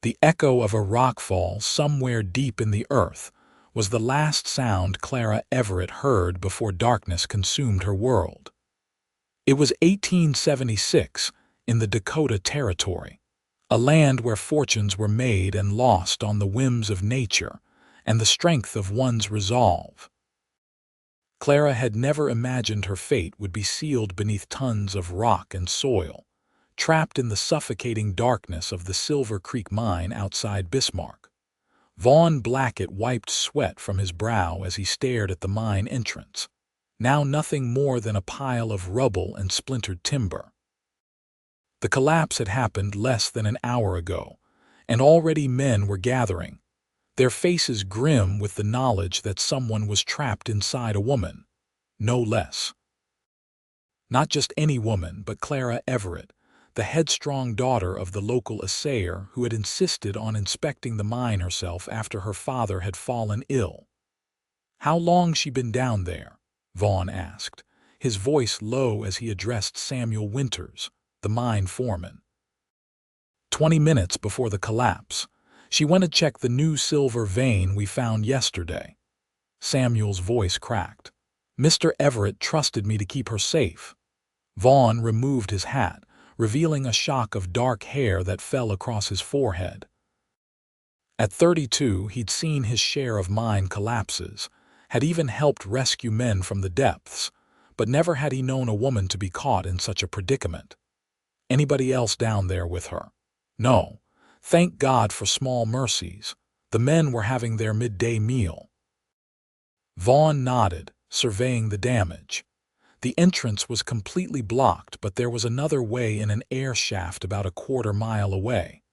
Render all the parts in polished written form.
The echo of a rockfall somewhere deep in the earth was the last sound Clara Everett heard before darkness consumed her world. It was 1876 in the Dakota Territory, a land where fortunes were made and lost on the whims of nature and the strength of one's resolve. Clara had never imagined her fate would be sealed beneath tons of rock and soil, trapped in the suffocating darkness of the Silver Creek mine outside Bismarck. Vaughn Blackett wiped sweat from his brow as he stared at the mine entrance, now nothing more than a pile of rubble and splintered timber. The collapse had happened less than an hour ago, and already men were gathering, their faces grim with the knowledge that someone was trapped inside a woman, no less. Not just any woman, but Clara Everett, the headstrong daughter of the local assayer who had insisted on inspecting the mine herself after her father had fallen ill. "How long she been down there?" Vaughn asked, his voice low as he addressed Samuel Winters, the mine foreman. 20 minutes before the collapse. She went to check the new silver vein we found yesterday." Samuel's voice cracked. "Mr. Everett trusted me to keep her safe." Vaughn removed his hat, revealing a shock of dark hair that fell across his forehead. At 32, he'd seen his share of mine collapses, had even helped rescue men from the depths, but never had he known a woman to be caught in such a predicament. Anybody else down there with her? No. Thank God for small mercies. The men were having their midday meal. Vaughn nodded, surveying the damage. The entrance was completely blocked, but there was another way in an air shaft about a quarter-mile away.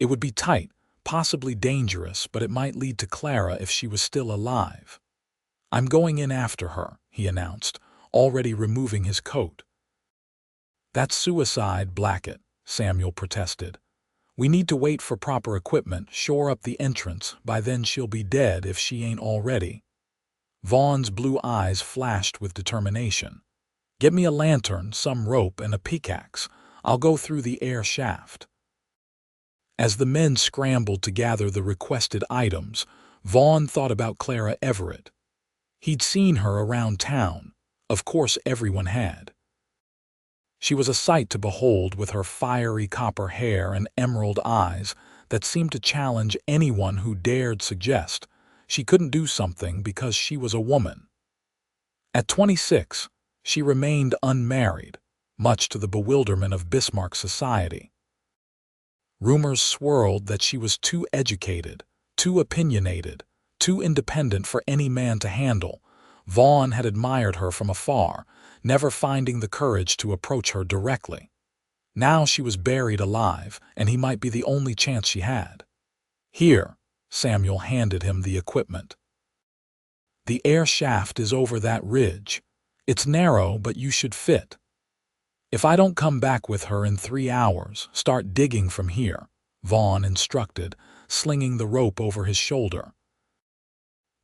It would be tight, possibly dangerous, but it might lead to Clara if she was still alive. "I'm going in after her," he announced, already removing his coat. "That's suicide, Blackett," Samuel protested. "We need to wait for proper equipment, shore up the entrance. By then she'll be dead if she ain't already." Vaughn's blue eyes flashed with determination. "Get me a lantern, some rope, and a pickaxe. I'll go through the air shaft." As the men scrambled to gather the requested items, Vaughn thought about Clara Everett. He'd seen her around town. Of course everyone had. She was a sight to behold, with her fiery copper hair and emerald eyes that seemed to challenge anyone who dared suggest she couldn't do something because she was a woman. At 26, she remained unmarried, much to the bewilderment of Bismarck society. Rumors swirled that she was too educated, too opinionated, too independent for any man to handle. Vaughn had admired her from afar, never finding the courage to approach her directly. Now she was buried alive, and he might be the only chance she had. "Here," Samuel handed him the equipment. "The air shaft is over that ridge. It's narrow, but you should fit. If I don't come back with her in 3 hours, start digging from here," Vaughn instructed, slinging the rope over his shoulder.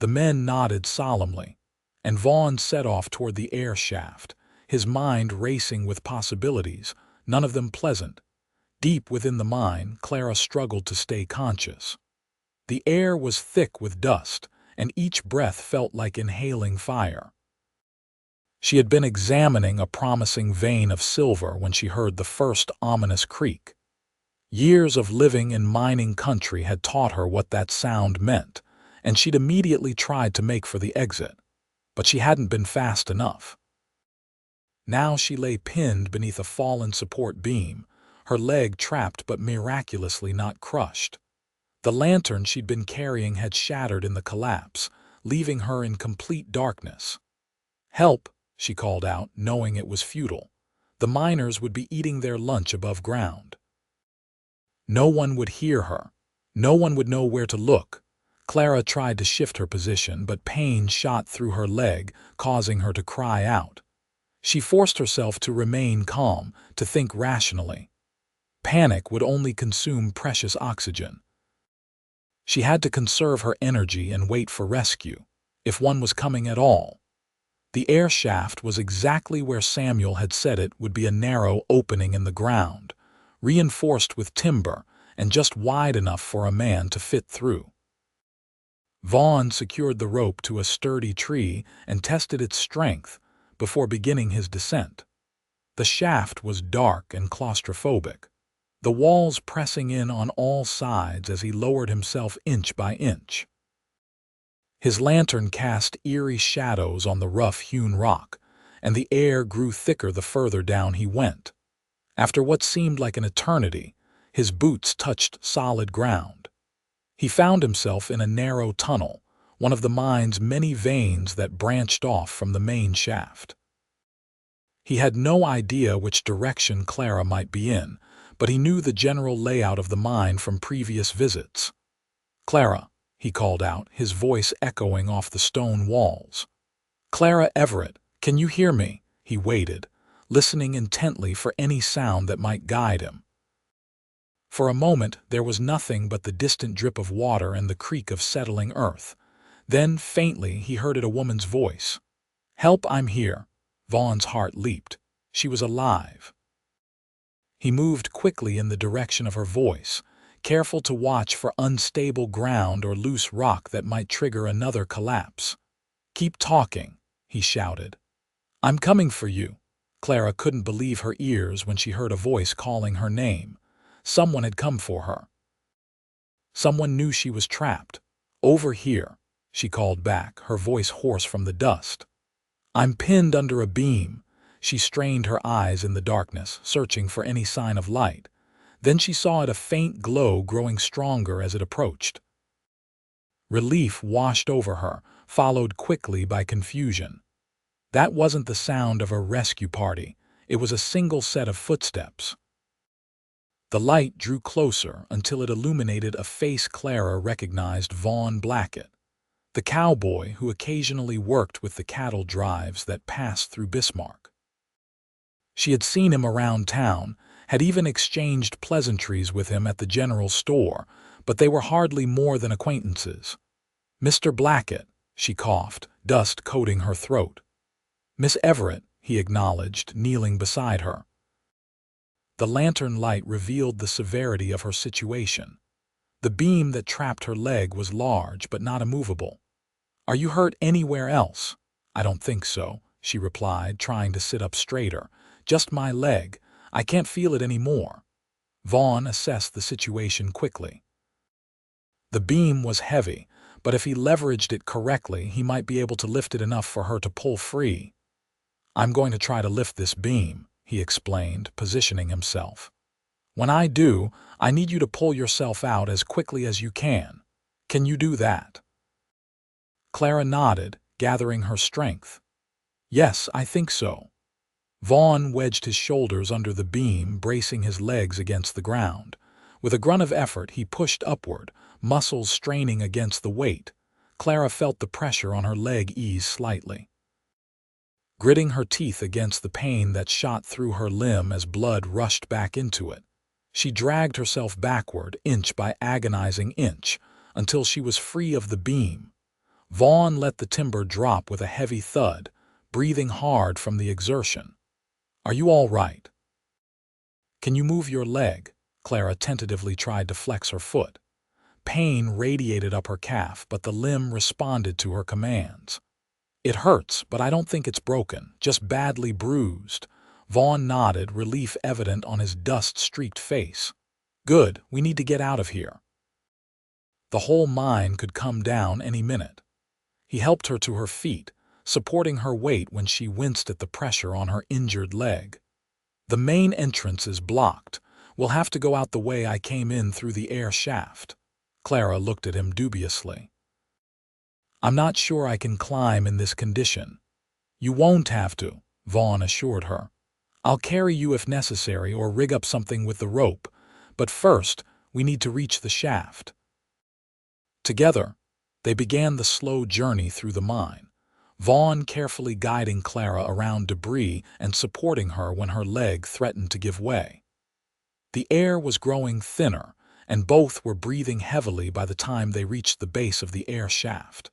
The men nodded solemnly, and Vaughn set off toward the air shaft, his mind racing with possibilities, none of them pleasant. Deep within the mine, Clara struggled to stay conscious. The air was thick with dust, and each breath felt like inhaling fire. She had been examining a promising vein of silver when she heard the first ominous creak. Years of living in mining country had taught her what that sound meant, and she'd immediately tried to make for the exit. But she hadn't been fast enough. Now she lay pinned beneath a fallen support beam, her leg trapped but miraculously not crushed. The lantern she'd been carrying had shattered in the collapse, leaving her in complete darkness. "Help," she called out, knowing it was futile. The miners would be eating their lunch above ground. No one would hear her. No one would know where to look. Clara tried to shift her position, but pain shot through her leg, causing her to cry out. She forced herself to remain calm, to think rationally. Panic would only consume precious oxygen. She had to conserve her energy and wait for rescue, if one was coming at all. The air shaft was exactly where Samuel had said it would be, a narrow opening in the ground, reinforced with timber, and just wide enough for a man to fit through. Vaughn secured the rope to a sturdy tree and tested its strength before beginning his descent. The shaft was dark and claustrophobic, the walls pressing in on all sides as he lowered himself inch by inch. His lantern cast eerie shadows on the rough-hewn rock, and the air grew thicker the further down he went. After what seemed like an eternity, his boots touched solid ground. He found himself in a narrow tunnel, one of the mine's many veins that branched off from the main shaft. He had no idea which direction Clara might be in, but he knew the general layout of the mine from previous visits. "Clara," he called out, his voice echoing off the stone walls. "Clara Everett, can you hear me?" He waited, listening intently for any sound that might guide him. For a moment there was nothing but the distant drip of water and the creak of settling earth. Then, faintly, he heard a woman's voice. "Help, I'm here." Vaughn's heart leaped. She was alive. He moved quickly in the direction of her voice, careful to watch for unstable ground or loose rock that might trigger another collapse. "Keep talking," he shouted. "I'm coming for you." Clara couldn't believe her ears when she heard a voice calling her name. Someone had come for her. Someone knew she was trapped. "Over here," she called back, her voice hoarse from the dust. "I'm pinned under a beam." She strained her eyes in the darkness, searching for any sign of light. Then she saw a faint glow growing stronger as it approached. Relief washed over her, followed quickly by confusion. That wasn't the sound of a rescue party. It was a single set of footsteps. The light drew closer until it illuminated a face Clara recognized: Vaughn Blackett, the cowboy who occasionally worked with the cattle drives that passed through Bismarck. She had seen him around town, had even exchanged pleasantries with him at the general store, but they were hardly more than acquaintances. "Mr. Blackett," she coughed, dust coating her throat. "Miss Everett," he acknowledged, kneeling beside her. The lantern light revealed the severity of her situation. The beam that trapped her leg was large but not immovable. "Are you hurt anywhere else?" "I don't think so," she replied, trying to sit up straighter. "Just my leg. I can't feel it anymore." Vaughn assessed the situation quickly. The beam was heavy, but if he leveraged it correctly, he might be able to lift it enough for her to pull free. "I'm going to try to lift this beam," he explained, positioning himself. "When I do, I need you to pull yourself out as quickly as you can. Can you do that?" Clara nodded, gathering her strength. "Yes, I think so." Vaughn wedged his shoulders under the beam, bracing his legs against the ground. With a grunt of effort, he pushed upward, muscles straining against the weight. Clara felt the pressure on her leg ease slightly. Gritting her teeth against the pain that shot through her limb as blood rushed back into it, she dragged herself backward inch by agonizing inch until she was free of the beam. Vaughn let the timber drop with a heavy thud, breathing hard from the exertion. "Are you all right?" "Can you move your leg?" Clara tentatively tried to flex her foot. Pain radiated up her calf, but the limb responded to her commands. "It hurts, but I don't think it's broken, just badly bruised." Vaughn nodded, relief evident on his dust-streaked face. "Good, we need to get out of here." The whole mine could come down any minute. He helped her to her feet, supporting her weight when she winced at the pressure on her injured leg. "The main entrance is blocked. We'll have to go out the way I came in through the air shaft." Clara looked at him dubiously. "I'm not sure I can climb in this condition." "You won't have to," Vaughn assured her. "I'll carry you if necessary or rig up something with the rope, but first we need to reach the shaft." Together, they began the slow journey through the mine, Vaughn carefully guiding Clara around debris and supporting her when her leg threatened to give way. The air was growing thinner, and both were breathing heavily by the time they reached the base of the air shaft.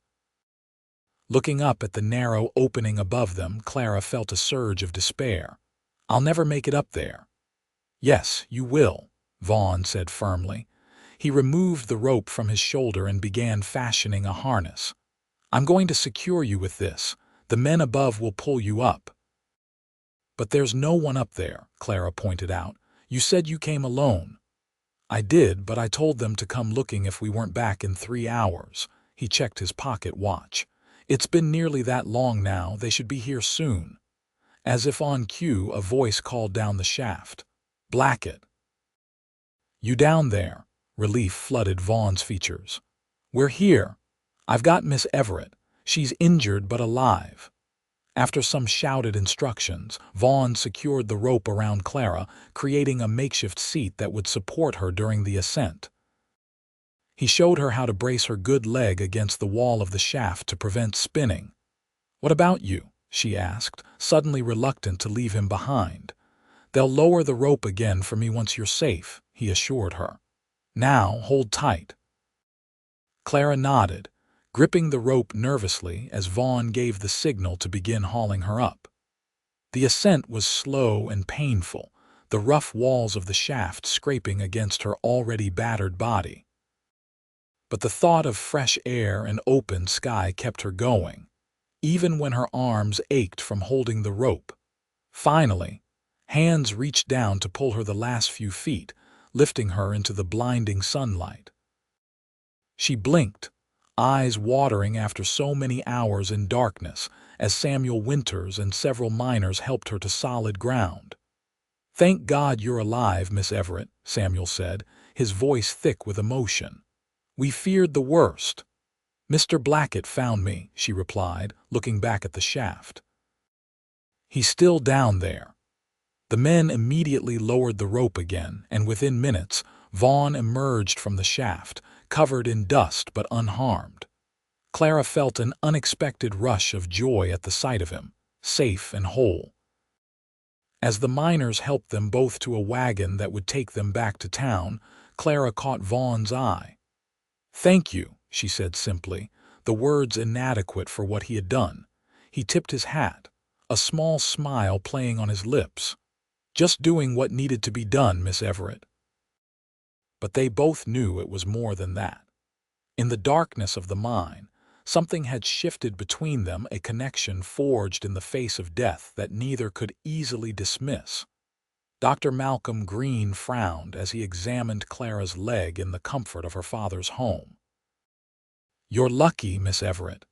Looking up at the narrow opening above them, Clara felt a surge of despair. "I'll never make it up there." "Yes, you will," Vaughn said firmly. He removed the rope from his shoulder and began fashioning a harness. "I'm going to secure you with this. The men above will pull you up." "But there's no one up there," Clara pointed out. "You said you came alone." "I did, but I told them to come looking if we weren't back in 3 hours." He checked his pocket watch. "It's been nearly that long now. They should be here soon." As if on cue, a voice called down the shaft. "Blackett." "You down there?" Relief flooded Vaughn's features. "We're here. I've got Miss Everett. She's injured but alive." After some shouted instructions, Vaughn secured the rope around Clara, creating a makeshift seat that would support her during the ascent. He showed her how to brace her good leg against the wall of the shaft to prevent spinning. "What about you?" she asked, suddenly reluctant to leave him behind. "They'll lower the rope again for me once you're safe," he assured her. "Now, hold tight." Clara nodded, gripping the rope nervously as Vaughn gave the signal to begin hauling her up. The ascent was slow and painful, the rough walls of the shaft scraping against her already battered body. But the thought of fresh air and open sky kept her going, even when her arms ached from holding the rope. Finally, hands reached down to pull her the last few feet, lifting her into the blinding sunlight. She blinked, eyes watering after so many hours in darkness, as Samuel Winters and several miners helped her to solid ground. "Thank God you're alive, Miss Everett," Samuel said, his voice thick with emotion. "We feared the worst." "Mr. Blackett found me," she replied, looking back at the shaft. "He's still down there." The men immediately lowered the rope again, and within minutes, Vaughn emerged from the shaft, covered in dust but unharmed. Clara felt an unexpected rush of joy at the sight of him, safe and whole. As the miners helped them both to a wagon that would take them back to town, Clara caught Vaughn's eye. "Thank you," she said simply, the words inadequate for what he had done. He tipped his hat, a small smile playing on his lips. "Just doing what needed to be done, Miss Everett." But they both knew it was more than that. In the darkness of the mine, something had shifted between them, a connection forged in the face of death that neither could easily dismiss. Dr. Malcolm Green frowned as he examined Clara's leg in the comfort of her father's home. "You're lucky, Miss Everett.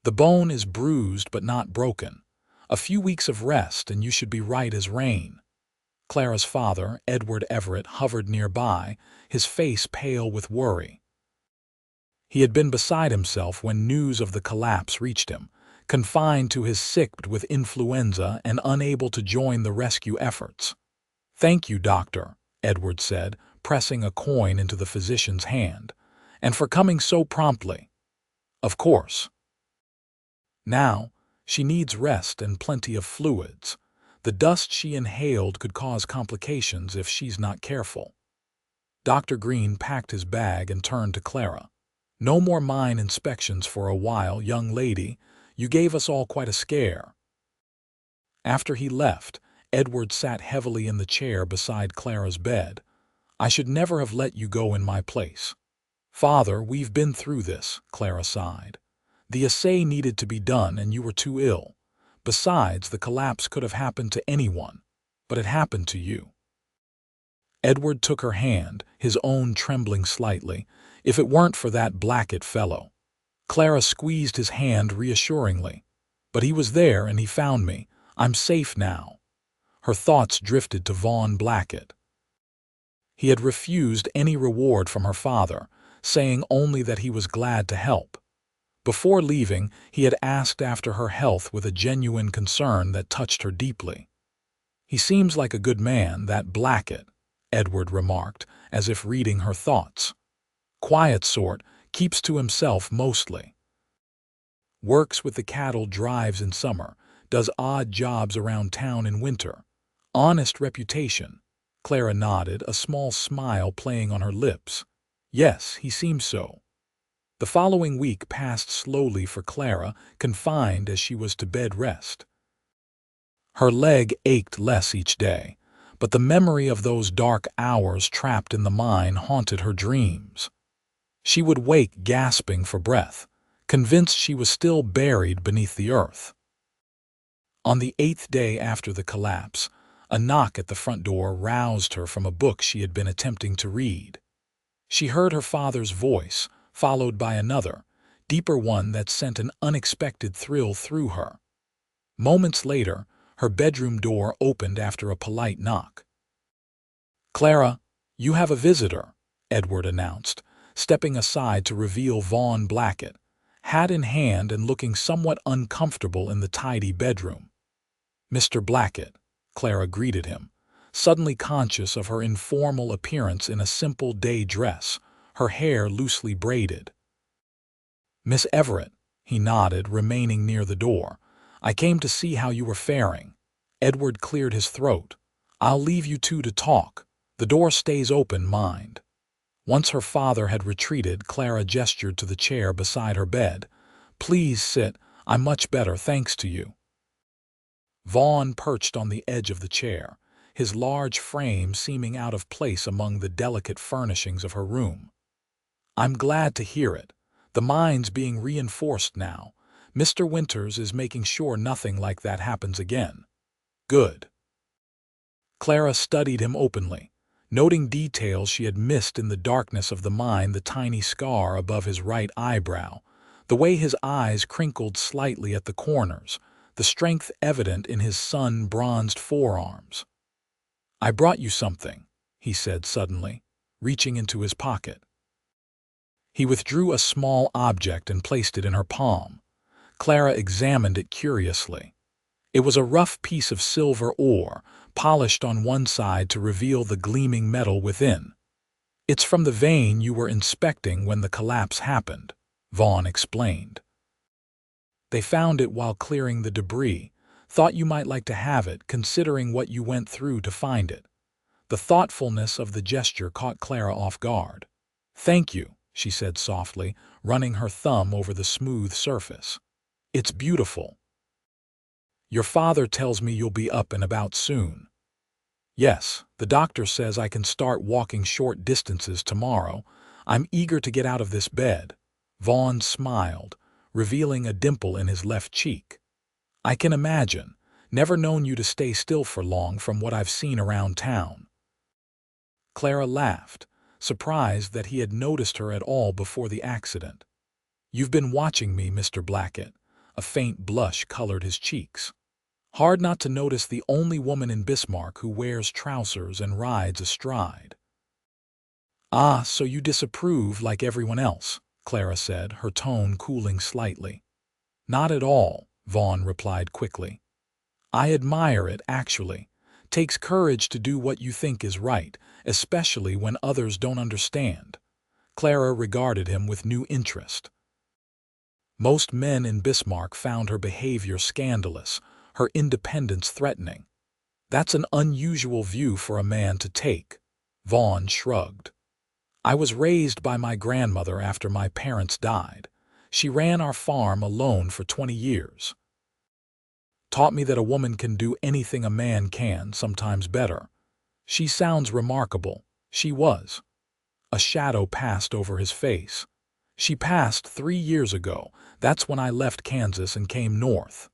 The bone is bruised but not broken. A few weeks of rest and you should be right as rain." Clara's father, Edward Everett, hovered nearby, his face pale with worry. He had been beside himself when news of the collapse reached him, confined to his sick with influenza and unable to join the rescue efforts. "Thank you, doctor," Edward said, pressing a coin into the physician's hand, "and for coming so promptly." "Of course." "Now, she needs rest and plenty of fluids. The dust she inhaled could cause complications if she's not careful." Dr. Green packed his bag and turned to Clara. "No more mine inspections for a while, young lady. You gave us all quite a scare." After he left, Edward sat heavily in the chair beside Clara's bed. "I should never have let you go in my place." "Father, we've been through this," Clara sighed. "The assay needed to be done and you were too ill. Besides, the collapse could have happened to anyone, but it happened to you." Edward took her hand, his own trembling slightly. "If it weren't for that Blackett fellow." Clara squeezed his hand reassuringly. "But he was there and he found me. I'm safe now." Her thoughts drifted to Vaughn Blackett. He had refused any reward from her father, saying only that he was glad to help. Before leaving, he had asked after her health with a genuine concern that touched her deeply. "He seems like a good man, that Blackett," Edward remarked, as if reading her thoughts. "Quiet sort, keeps to himself mostly. Works with the cattle drives in summer, does odd jobs around town in winter. Honest reputation." Clara nodded, a small smile playing on her lips. "Yes, he seems so." The following week passed slowly for Clara, confined as she was to bed rest. Her leg ached less each day, but the memory of those dark hours trapped in the mine haunted her dreams. She would wake gasping for breath, convinced she was still buried beneath the earth. On the 8th day after the collapse, a knock at the front door roused her from a book she had been attempting to read. She heard her father's voice, followed by another, deeper one that sent an unexpected thrill through her. Moments later, her bedroom door opened after a polite knock. "Clara, you have a visitor," Edward announced, stepping aside to reveal Vaughn Blackett, hat in hand and looking somewhat uncomfortable in the tidy bedroom. "Mr. Blackett," Clara greeted him, suddenly conscious of her informal appearance in a simple day dress, her hair loosely braided. "Miss Everett," he nodded, remaining near the door. "I came to see how you were faring." Edward cleared his throat. "I'll leave you two to talk. The door stays open, mind." Once her father had retreated, Clara gestured to the chair beside her bed. "Please sit. I'm much better, thanks to you." Vaughn perched on the edge of the chair, his large frame seeming out of place among the delicate furnishings of her room. "I'm glad to hear it. The mine's being reinforced now. Mr. Winters is making sure nothing like that happens again." "Good." Clara studied him openly, noting details she had missed in the darkness of the mine: the tiny scar above his right eyebrow, the way his eyes crinkled slightly at the corners, the strength evident in his sun-bronzed forearms. "I brought you something," he said suddenly, reaching into his pocket. He withdrew a small object and placed it in her palm. Clara examined it curiously. It was a rough piece of silver ore, polished on one side to reveal the gleaming metal within. "It's from the vein you were inspecting when the collapse happened," Vaughn explained. "They found it while clearing the debris. Thought you might like to have it, considering what you went through to find it." The thoughtfulness of the gesture caught Clara off guard. "Thank you," she said softly, running her thumb over the smooth surface. "It's beautiful." "Your father tells me you'll be up and about soon." "Yes, the doctor says I can start walking short distances tomorrow. I'm eager to get out of this bed." Vaughn smiled, revealing a dimple in his left cheek. "I can imagine. Never known you to stay still for long from what I've seen around town." Clara laughed, surprised that he had noticed her at all before the accident. "You've been watching me, Mr. Blackett." A faint blush colored his cheeks. "Hard not to notice the only woman in Bismarck who wears trousers and rides astride." "Ah, so you disapprove like everyone else," Clara said, her tone cooling slightly. "Not at all," Vaughn replied quickly. "I admire it, actually. Takes courage to do what you think is right, especially when others don't understand." Clara regarded him with new interest. "Most men in Bismarck found her behavior scandalous, her independence threatening." "That's an unusual view for a man to take," Vaughn shrugged. "I was raised by my grandmother after my parents died. She ran our farm alone for 20 years. Taught me that a woman can do anything a man can, sometimes better." "She sounds remarkable." "She was." A shadow passed over his face. "She passed 3 years ago. That's when I left Kansas and came north."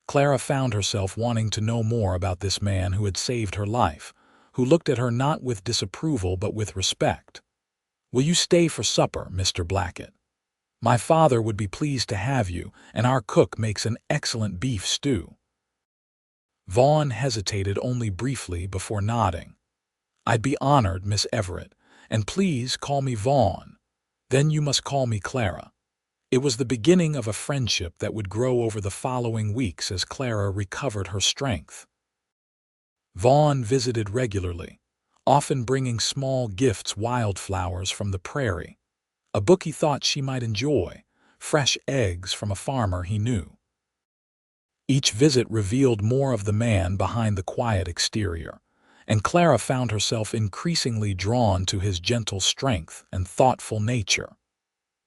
Clara found herself wanting to know more about this man who had saved her life, who looked at her not with disapproval but with respect. "Will you stay for supper, Mr. Blackett? My father would be pleased to have you, and our cook makes an excellent beef stew." Vaughn hesitated only briefly before nodding. "I'd be honored, Miss Everett, and please call me Vaughn. Then you must call me Clara." It was the beginning of a friendship that would grow over the following weeks as Clara recovered her strength. Vaughn visited regularly, often bringing small gifts: wildflowers from the prairie, a book he thought she might enjoy, fresh eggs from a farmer he knew. Each visit revealed more of the man behind the quiet exterior, and Clara found herself increasingly drawn to his gentle strength and thoughtful nature.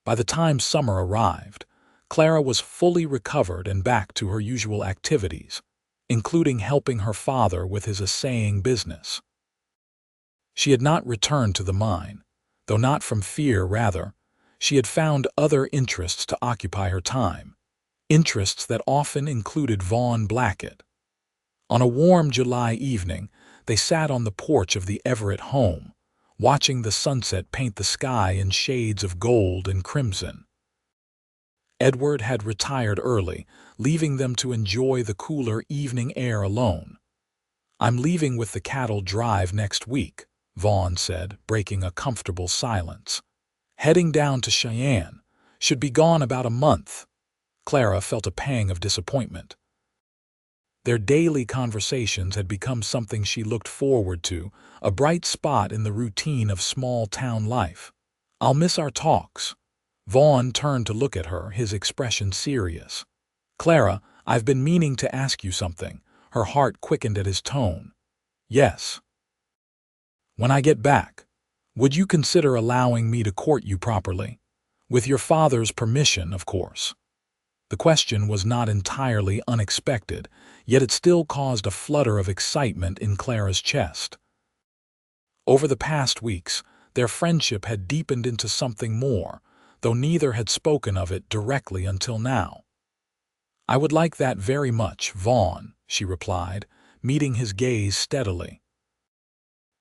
By the time summer arrived, Clara was fully recovered and back to her usual activities. including helping her father with his assaying business. She had not returned to the mine, though not from fear, rather. She had found other interests to occupy her time, interests that often included Vaughn Blackett. On a warm July evening, they sat on the porch of the Everett home, watching the sunset paint the sky in shades of gold and crimson. Edward had retired early, leaving them to enjoy the cooler evening air alone. "I'm leaving with the cattle drive next week," Vaughn said, breaking a comfortable silence. "Heading down to Cheyenne. Should be gone about a month." Clara felt a pang of disappointment. Their daily conversations had become something she looked forward to, a bright spot in the routine of small-town life. "I'll miss our talks." Vaughn turned to look at her, his expression serious. "Clara, I've been meaning to ask you something." Her heart quickened at his tone. "Yes." "When I get back, would you consider allowing me to court you properly? With your father's permission, of course." The question was not entirely unexpected, yet it still caused a flutter of excitement in Clara's chest. Over the past weeks, their friendship had deepened into something more, though neither had spoken of it directly until now. "I would like that very much, Vaughn," she replied, meeting his gaze steadily.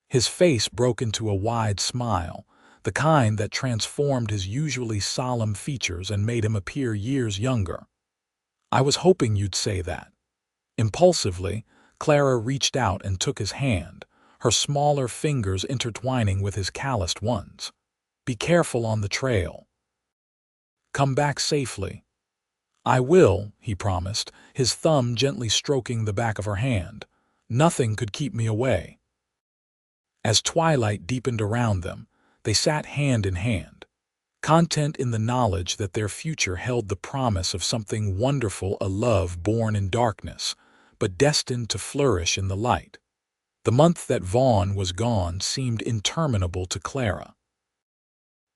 His face broke into a wide smile, the kind that transformed his usually solemn features and made him appear years younger. "I was hoping you'd say that." Impulsively, Clara reached out and took his hand, her smaller fingers intertwining with his calloused ones. "Be careful on the trail. Come back safely." "I will," he promised, his thumb gently stroking the back of her hand. "Nothing could keep me away." As twilight deepened around them, they sat hand in hand, content in the knowledge that their future held the promise of something wonderful, a love born in darkness, but destined to flourish in the light. The month that Vaughn was gone seemed interminable to Clara.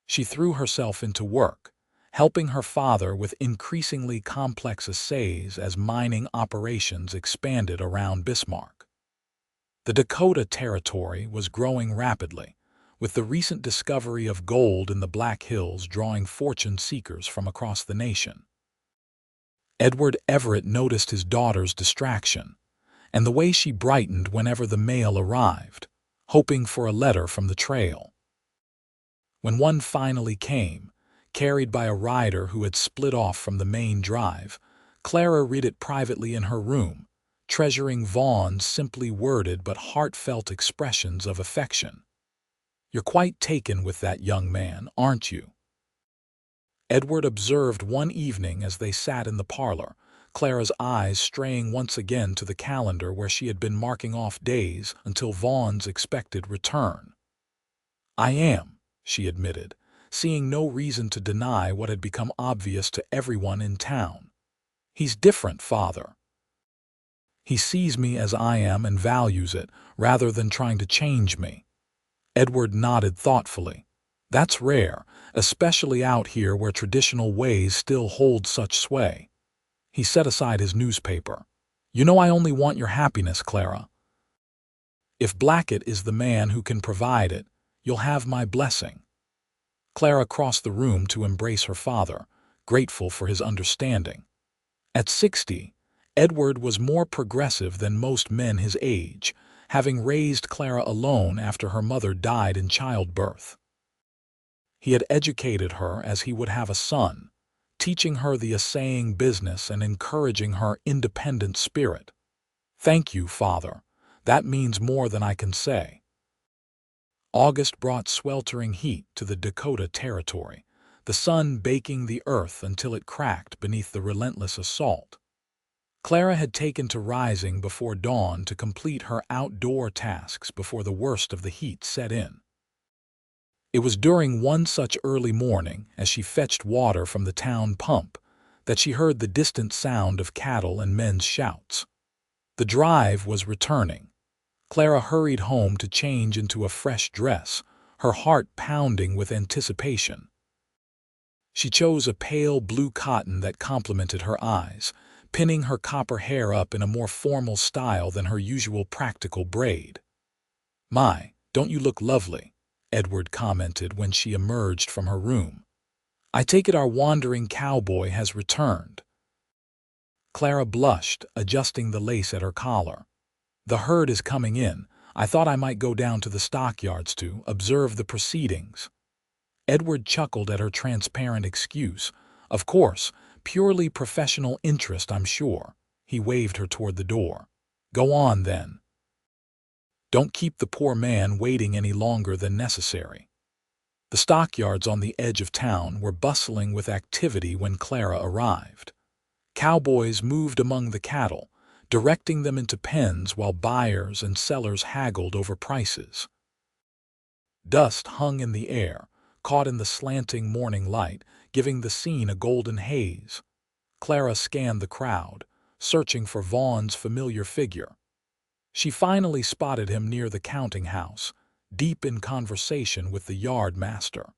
She threw herself into work, helping her father with increasingly complex assays as mining operations expanded around Bismarck. The Dakota Territory was growing rapidly, with the recent discovery of gold in the Black Hills drawing fortune seekers from across the nation. Edward Everett noticed his daughter's distraction, and the way she brightened whenever the mail arrived, hoping for a letter from the trail. When one finally came, carried by a rider who had split off from the main drive, Clara read it privately in her room, treasuring Vaughn's simply worded but heartfelt expressions of affection. "You're quite taken with that young man, aren't you?" Edward observed one evening as they sat in the parlor, Clara's eyes straying once again to the calendar where she had been marking off days until Vaughn's expected return. "I am," she admitted, seeing no reason to deny what had become obvious to everyone in town. "He's different, Father. He sees me as I am and values it, rather than trying to change me." Edward nodded thoughtfully. "That's rare, especially out here where traditional ways still hold such sway." He set aside his newspaper. "You know I only want your happiness, Clara. If Blackett is the man who can provide it, you'll have my blessing." Clara crossed the room to embrace her father, grateful for his understanding. At 60, Edward was more progressive than most men his age, having raised Clara alone after her mother died in childbirth. He had educated her as he would have a son, teaching her the assaying business and encouraging her independent spirit. "Thank you, Father. That means more than I can say." August brought sweltering heat to the Dakota Territory, the sun baking the earth until it cracked beneath the relentless assault. Clara had taken to rising before dawn to complete her outdoor tasks before the worst of the heat set in. It was during one such early morning, as she fetched water from the town pump, that she heard the distant sound of cattle and men's shouts. The drive was returning. Clara hurried home to change into a fresh dress, her heart pounding with anticipation. She chose a pale blue cotton that complemented her eyes, pinning her copper hair up in a more formal style than her usual practical braid. "My, don't you look lovely," Edward commented when she emerged from her room. "I take it our wandering cowboy has returned." Clara blushed, adjusting the lace at her collar. "The herd is coming in. I thought I might go down to the stockyards to observe the proceedings." Edward chuckled at her transparent excuse. "Of course, purely professional interest, I'm sure." He waved her toward the door. "Go on, then. Don't keep the poor man waiting any longer than necessary." The stockyards on the edge of town were bustling with activity when Clara arrived. Cowboys moved among the cattle, directing them into pens while buyers and sellers haggled over prices. Dust hung in the air, caught in the slanting morning light, giving the scene a golden haze. Clara scanned the crowd, searching for Vaughn's familiar figure. She finally spotted him near the counting house, deep in conversation with the yard master.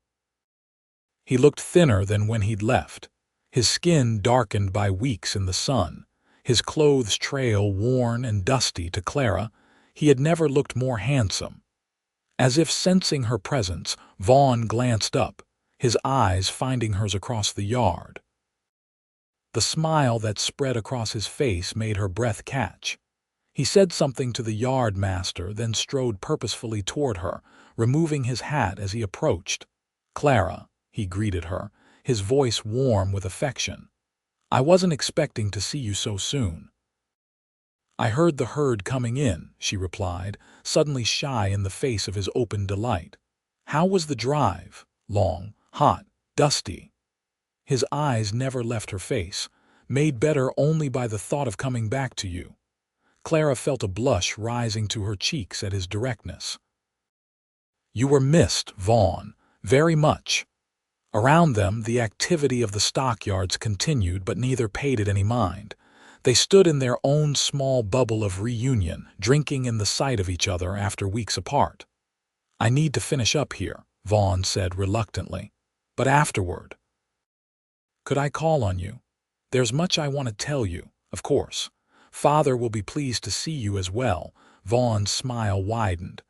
He looked thinner than when he'd left, his skin darkened by weeks in the sun, his clothes trail worn and dusty. To Clara, he had never looked more handsome. As if sensing her presence, Vaughn glanced up, his eyes finding hers across the yard. The smile that spread across his face made her breath catch. He said something to the yard master, then strode purposefully toward her, removing his hat as he approached. "Clara," he greeted her, his voice warm with affection. "I wasn't expecting to see you so soon." "I heard the herd coming in," she replied, suddenly shy in the face of his open delight. "How was the drive? Long, hot, dusty?" His eyes never left her face, made better only by the thought of coming back to you. Clara felt a blush rising to her cheeks at his directness. "You were missed, Vaughn, very much." Around them, the activity of the stockyards continued, but neither paid it any mind. They stood in their own small bubble of reunion, drinking in the sight of each other after weeks apart. "I need to finish up here," Vaughn said reluctantly. "But afterward, could I call on you? There's much I want to tell you, of course. Father will be pleased to see you as well." Vaughn's smile widened.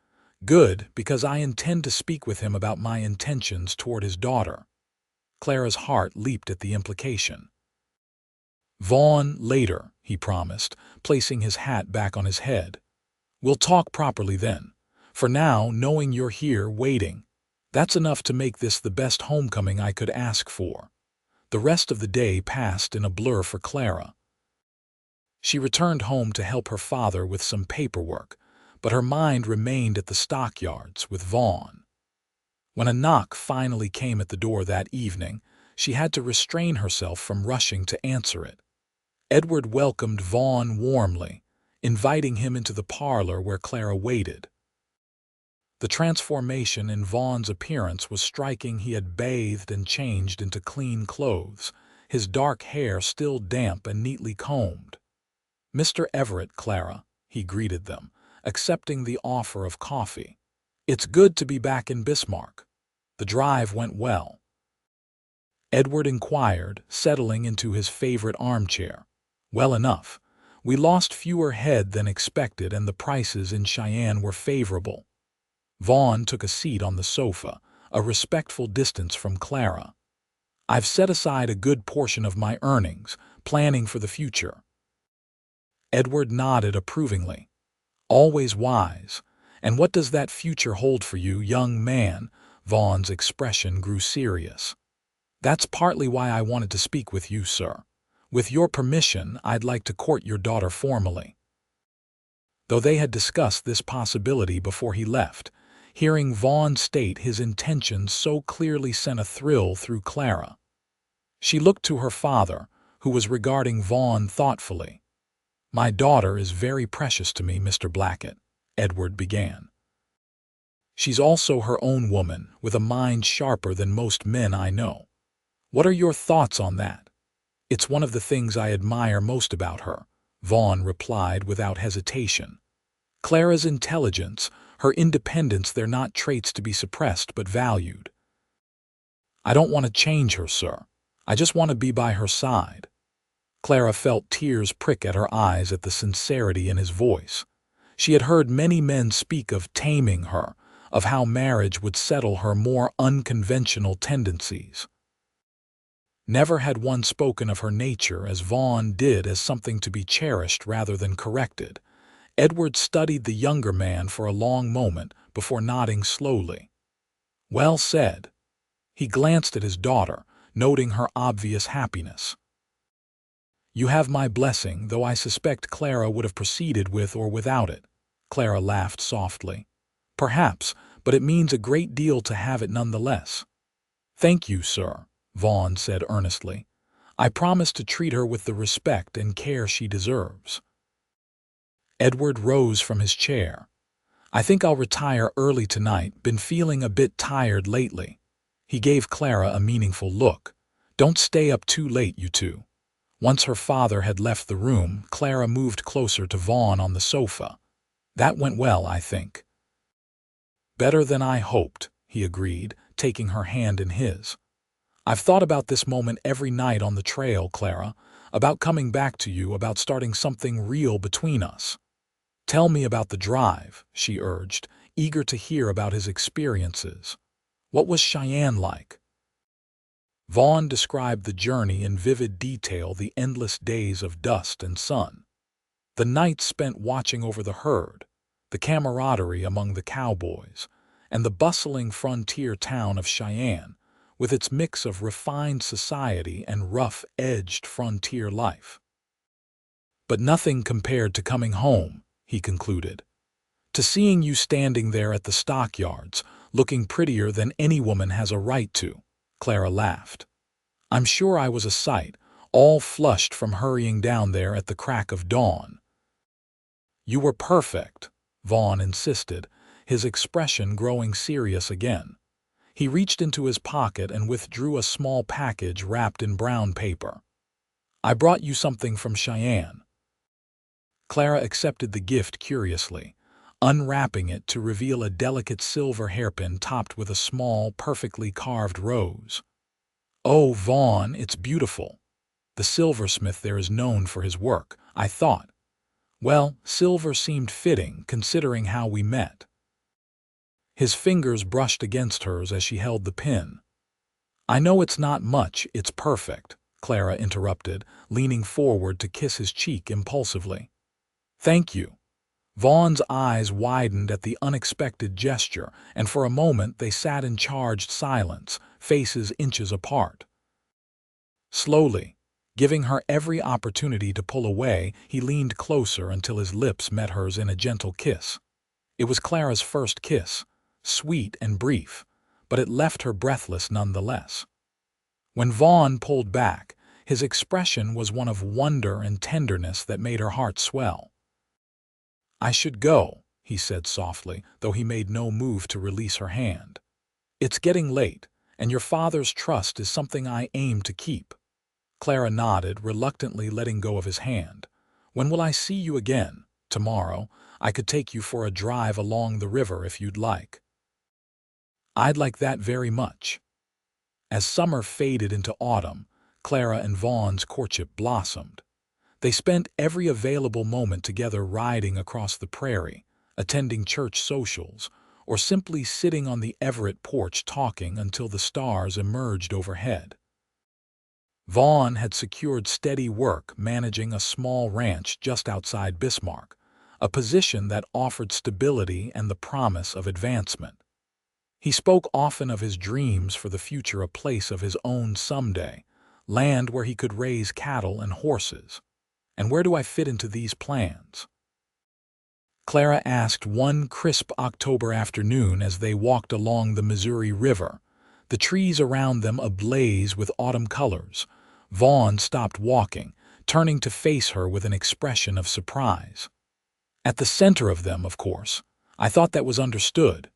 "Good, because I intend to speak with him about my intentions toward his daughter." Clara's heart leaped at the implication. "Vaughn, later," he promised, placing his hat back on his head. "We'll talk properly then. For now, knowing you're here waiting, that's enough to make this the best homecoming I could ask for." The rest of the day passed in a blur for Clara. She returned home to help her father with some paperwork, but her mind remained at the stockyards with Vaughn. When a knock finally came at the door that evening, she had to restrain herself from rushing to answer it. Edward welcomed Vaughn warmly, inviting him into the parlor where Clara waited. The transformation in Vaughn's appearance was striking. He had bathed and changed into clean clothes, his dark hair still damp and neatly combed. "Mr. Everett, Clara," he greeted them, accepting the offer of coffee. "It's good to be back in Bismarck. The drive went well?" Edward inquired, settling into his favorite armchair. "Well enough. We lost fewer head than expected, and the prices in Cheyenne were favorable." Vaughn took a seat on the sofa, a respectful distance from Clara. "I've set aside a good portion of my earnings, planning for the future." Edward nodded approvingly. "Always wise. And what does that future hold for you, young man?" Vaughn's expression grew serious. "That's partly why I wanted to speak with you, sir. With your permission, I'd like to court your daughter formally." Though they had discussed this possibility before he left, hearing Vaughn state his intentions so clearly sent a thrill through Clara. She looked to her father, who was regarding Vaughn thoughtfully. "My daughter is very precious to me, Mr. Blackett," Edward began. "She's also her own woman, with a mind sharper than most men I know. What are your thoughts on that?" "It's one of the things I admire most about her," Vaughn replied without hesitation. "Clara's intelligence, her independence, they're not traits to be suppressed but valued." "I don't want to change her, sir. I just want to be by her side." Clara felt tears prick at her eyes at the sincerity in his voice. She had heard many men speak of taming her, of how marriage would settle her more unconventional tendencies. Never had one spoken of her nature as Vaughn did, as something to be cherished rather than corrected. Edward studied the younger man for a long moment before nodding slowly. "Well said." He glanced at his daughter, noting her obvious happiness. "You have my blessing, though I suspect Clara would have proceeded with or without it." Clara laughed softly. "Perhaps, but it means a great deal to have it nonetheless." "Thank you, sir," Vaughn said earnestly. "I promise to treat her with the respect and care she deserves." Edward rose from his chair. "I think I'll retire early tonight. Been feeling a bit tired lately." He gave Clara a meaningful look. "Don't stay up too late, you two." Once her father had left the room, Clara moved closer to Vaughn on the sofa. "That went well, I think." "Better than I hoped," he agreed, taking her hand in his. "I've thought about this moment every night on the trail, Clara, about coming back to you, about starting something real between us." "Tell me about the drive," she urged, eager to hear about his experiences. "What was Cheyenne like?" Vaughn described the journey in vivid detail, the endless days of dust and sun, the nights spent watching over the herd, the camaraderie among the cowboys, and the bustling frontier town of Cheyenne, with its mix of refined society and rough-edged frontier life. "But nothing compared to coming home," he concluded. "To seeing you standing there at the stockyards, looking prettier than any woman has a right to." Clara laughed. "I'm sure I was a sight, all flushed from hurrying down there at the crack of dawn." "You were perfect," Vaughn insisted, his expression growing serious again. He reached into his pocket and withdrew a small package wrapped in brown paper. "I brought you something from Cheyenne." Clara accepted the gift curiously, unwrapping it to reveal a delicate silver hairpin topped with a small, perfectly carved rose. "Oh, Vaughn, it's beautiful. The silversmith there is known for his work," I thought. "Well, silver seemed fitting, considering how we met." His fingers brushed against hers as she held the pin. "I know it's not much, it's perfect," Clara interrupted, leaning forward to kiss his cheek impulsively. "Thank you." Vaughn's eyes widened at the unexpected gesture, and for a moment they sat in charged silence, faces inches apart. Slowly, giving her every opportunity to pull away, he leaned closer until his lips met hers in a gentle kiss. It was Clara's first kiss, sweet and brief, but it left her breathless nonetheless. When Vaughn pulled back, his expression was one of wonder and tenderness that made her heart swell. "I should go," he said softly, though he made no move to release her hand. "It's getting late, and your father's trust is something I aim to keep." Clara nodded, reluctantly letting go of his hand. "When will I see you again?" "Tomorrow. I could take you for a drive along the river if you'd like." "I'd like that very much." As summer faded into autumn, Clara and Vaughn's courtship blossomed. They spent every available moment together, riding across the prairie, attending church socials, or simply sitting on the Everett porch talking until the stars emerged overhead. Vaughn had secured steady work managing a small ranch just outside Bismarck, a position that offered stability and the promise of advancement. He spoke often of his dreams for the future, a place of his own someday, land where he could raise cattle and horses. "And where do I fit into these plans?" Clara asked one crisp October afternoon as they walked along the Missouri River, the trees around them ablaze with autumn colors. Vaughn stopped walking, turning to face her with an expression of surprise. "At the center of them, of course. I thought that was understood."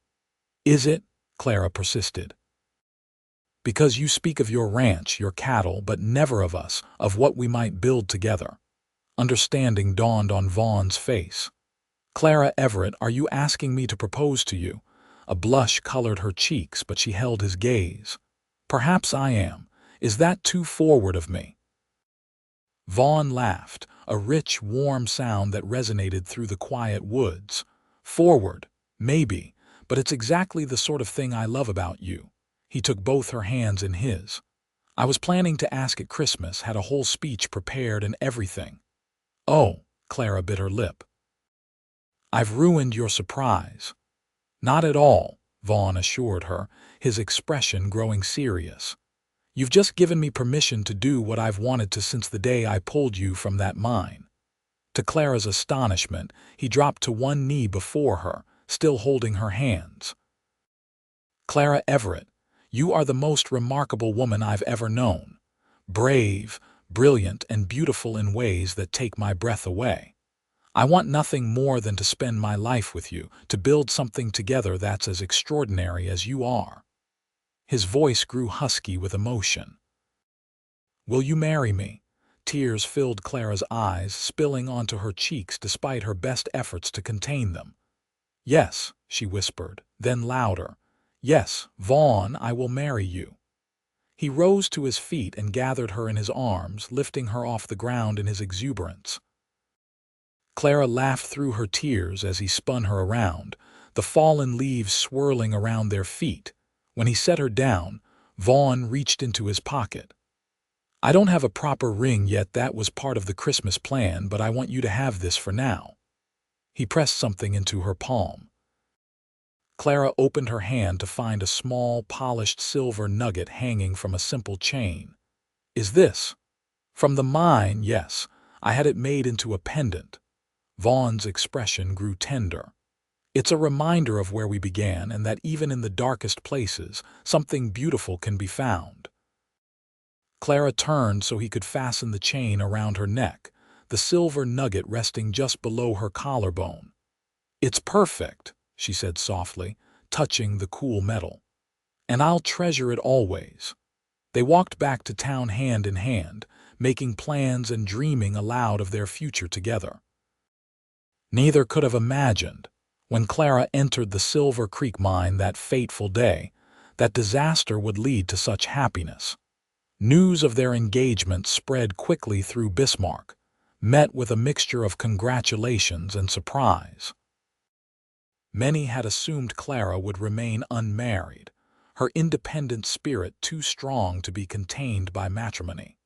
"Is it?" Clara persisted. "Because you speak of your ranch, your cattle, but never of us, of what we might build together." Understanding dawned on Vaughn's face. "Clara Everett, are you asking me to propose to you?" A blush colored her cheeks, but she held his gaze. "Perhaps I am. Is that too forward of me?" Vaughn laughed, a rich, warm sound that resonated through the quiet woods. Forward, maybe, but it's exactly the sort of thing I love about you. He took both her hands in his. I was planning to ask at Christmas, had a whole speech prepared and everything. Oh, Clara bit her lip. I've ruined your surprise. Not at all, Vaughn assured her, his expression growing serious. You've just given me permission to do what I've wanted to since the day I pulled you from that mine. To Clara's astonishment, he dropped to one knee before her, still holding her hands. Clara Everett, you are the most remarkable woman I've ever known. Brave, brilliant, and beautiful in ways that take my breath away. I want nothing more than to spend my life with you, to build something together that's as extraordinary as you are. His voice grew husky with emotion. Will you marry me? Tears filled Clara's eyes, spilling onto her cheeks despite her best efforts to contain them. Yes, she whispered, then louder. Yes, Vaughn, I will marry you. He rose to his feet and gathered her in his arms, lifting her off the ground in his exuberance. Clara laughed through her tears as he spun her around, the fallen leaves swirling around their feet. When he set her down, Vaughn reached into his pocket. I don't have a proper ring yet, that was part of the Christmas plan, but I want you to have this for now. He pressed something into her palm. Clara opened her hand to find a small, polished silver nugget hanging from a simple chain. Is this? From the mine, yes. I had it made into a pendant. Vaughn's expression grew tender. It's a reminder of where we began and that even in the darkest places, something beautiful can be found. Clara turned so he could fasten the chain around her neck, the silver nugget resting just below her collarbone. It's perfect, she said softly, touching the cool metal. And I'll treasure it always. They walked back to town hand in hand, making plans and dreaming aloud of their future together. Neither could have imagined, when Clara entered the Silver Creek mine that fateful day, that disaster would lead to such happiness. News of their engagement spread quickly through Bismarck, met with a mixture of congratulations and surprise. Many had assumed Clara would remain unmarried, her independent spirit too strong to be contained by matrimony.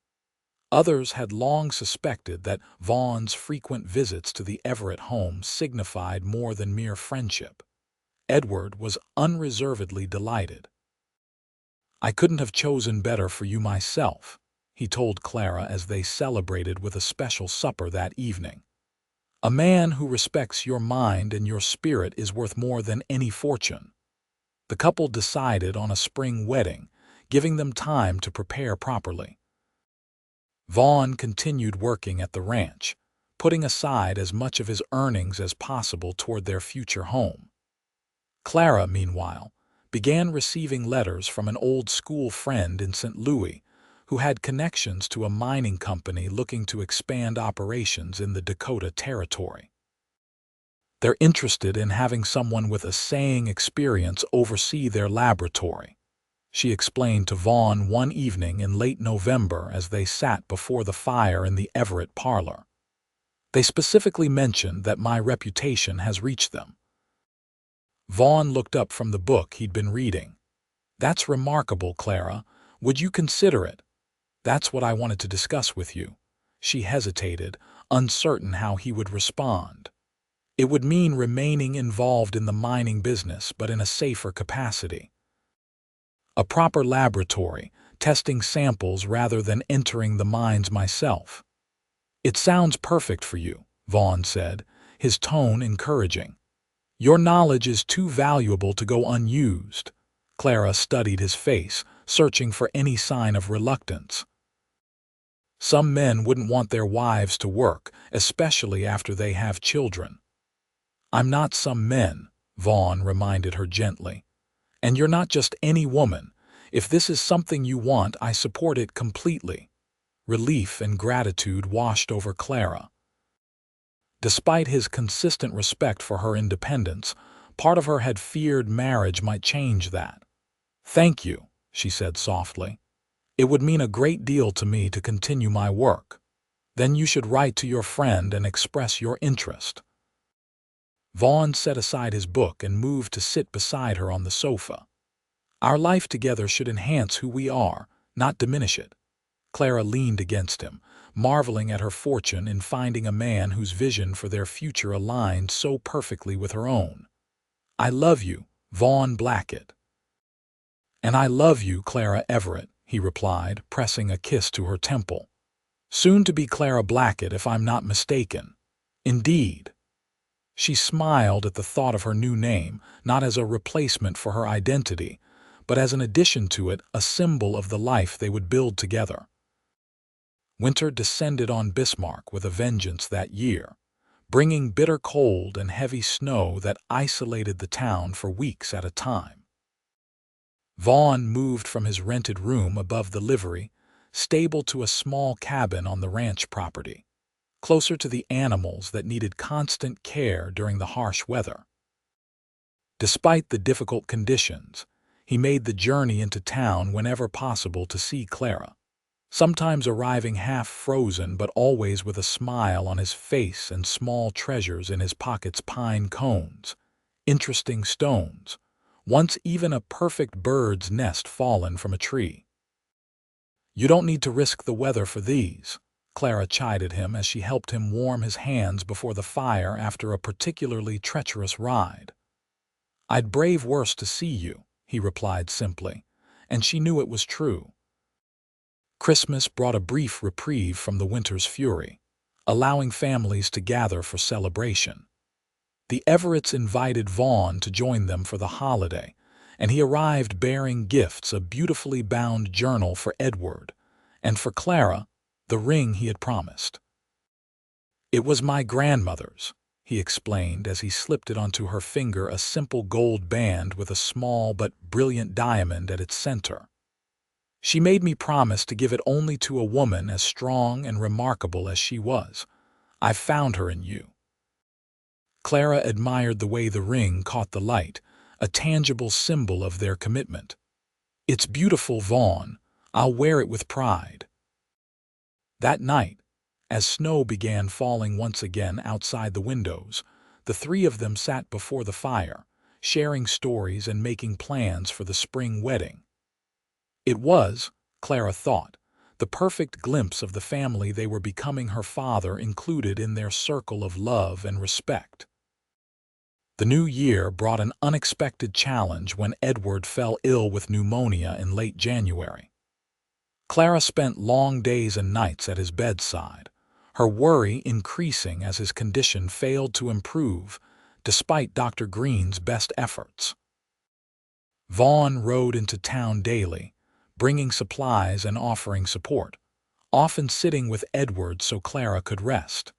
Others had long suspected that Vaughn's frequent visits to the Everett home signified more than mere friendship. Edward was unreservedly delighted. I couldn't have chosen better for you myself, he told Clara as they celebrated with a special supper that evening. A man who respects your mind and your spirit is worth more than any fortune. The couple decided on a spring wedding, giving them time to prepare properly. Vaughn continued working at the ranch, putting aside as much of his earnings as possible toward their future home. Clara, meanwhile, began receiving letters from an old school friend in St. Louis who had connections to a mining company looking to expand operations in the Dakota Territory. They're interested in having someone with assaying experience oversee their laboratory, she explained to Vaughn one evening in late November as they sat before the fire in the Everett parlor. They specifically mentioned that my reputation has reached them. Vaughn looked up from the book he'd been reading. That's remarkable, Clara. Would you consider it? That's what I wanted to discuss with you. She hesitated, uncertain how he would respond. It would mean remaining involved in the mining business, but in a safer capacity. A proper laboratory, testing samples rather than entering the mines myself. It sounds perfect for you, Vaughn said, his tone encouraging. Your knowledge is too valuable to go unused. Clara studied his face, searching for any sign of reluctance. Some men wouldn't want their wives to work, especially after they have children. I'm not some men, Vaughn reminded her gently. And you're not just any woman. If this is something you want, I support it completely. Relief and gratitude washed over Clara. Despite his consistent respect for her independence, part of her had feared marriage might change that. Thank you, she said softly. It would mean a great deal to me to continue my work. Then you should write to your friend and express your interest. Vaughn set aside his book and moved to sit beside her on the sofa. Our life together should enhance who we are, not diminish it. Clara leaned against him, marveling at her fortune in finding a man whose vision for their future aligned so perfectly with her own. I love you, Vaughn Blackett. And I love you, Clara Everett, he replied, pressing a kiss to her temple. Soon to be Clara Blackett, if I'm not mistaken. Indeed. She smiled at the thought of her new name, not as a replacement for her identity, but as an addition to it, a symbol of the life they would build together. Winter descended on Bismarck with a vengeance that year, bringing bitter cold and heavy snow that isolated the town for weeks at a time. Vaughn moved from his rented room above the livery stable to a small cabin on the ranch property, closer to the animals that needed constant care during the harsh weather. Despite the difficult conditions, he made the journey into town whenever possible to see Clara, sometimes arriving half-frozen but always with a smile on his face and small treasures in his pockets: pine cones, interesting stones, once even a perfect bird's nest fallen from a tree. You don't need to risk the weather for these, Clara chided him as she helped him warm his hands before the fire after a particularly treacherous ride. I'd brave worse to see you, he replied simply, and she knew it was true. Christmas brought a brief reprieve from the winter's fury, allowing families to gather for celebration. The Everetts invited Vaughn to join them for the holiday, and he arrived bearing gifts: a beautifully bound journal for Edward, and for Clara, the ring he had promised. It was my grandmother's, he explained as he slipped it onto her finger, a simple gold band with a small but brilliant diamond at its center. She made me promise to give it only to a woman as strong and remarkable as she was. I found her in you. Clara admired the way the ring caught the light, a tangible symbol of their commitment. It's beautiful, Vaughn. I'll wear it with pride. That night, as snow began falling once again outside the windows, the three of them sat before the fire, sharing stories and making plans for the spring wedding. It was, Clara thought, the perfect glimpse of the family they were becoming, her father included in their circle of love and respect. The new year brought an unexpected challenge when Edward fell ill with pneumonia in late January. Clara spent long days and nights at his bedside, her worry increasing as his condition failed to improve despite Dr. Green's best efforts. Vaughn rode into town daily, bringing supplies and offering support, often sitting with Edward so Clara could rest.